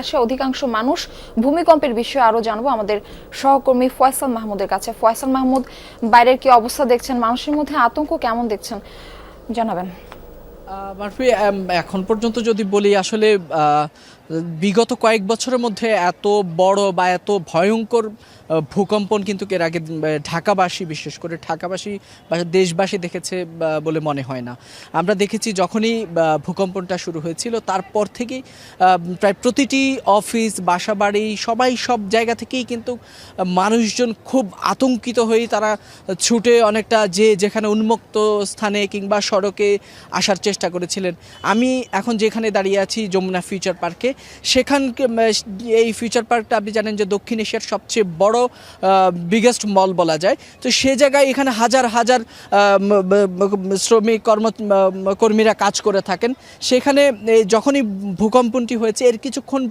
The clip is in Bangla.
আসে অধিকাংশ মানুষ ভূমিকম্পের বিষয়ে আরো জানবো আমাদের সহকর্মী ফয়সাল মাহমুদের কাছে। ফয়সাল মাহমুদ, বাইরের কি অবস্থা দেখছেন, মানুষের মধ্যে আতঙ্ক কেমন দেখছেন, জানাবেন। মারফি, এখন পর্যন্ত যদি বলি আসলে বিগত কয়েক বছরের মধ্যে এত বড় বা এত ভয়ঙ্কর ভূকম্পন কিন্তু এর আগে ঢাকাবাসী, বিশেষ করে ঢাকাবাসী বা দেশবাসী দেখেছে বলে মনে হয় না। আমরা দেখেছি যখনই ভূকম্পনটা শুরু হয়েছিল তারপর থেকেই প্রায় প্রতিটি অফিস, বাসাবাড়ি, সব জায়গা থেকেই কিন্তু মানুষজন খুব আতঙ্কিত হয়েই তারা ছুটে অনেকটা যেখানে উন্মুক্ত স্থানে কিংবা সড়কে আসার চেষ্টা করেছিলেন। আমি এখন যেখানে দাঁড়িয়ে আছি যমুনা ফিউচার পার্কে, এই ফিউচার পার্কটা আপনি জানেন যে দক্ষিণ এশিয়ার সবচেয়ে বড় বিগেস্ট মল বলা যায়। তো সে জায়গায় এখানে হাজার হাজার শ্রমিক কর্মীরা কাজ করে থাকেন। সেখানে যখনই ভূকম্পনটি হয়েছে এর কিছুক্ষণ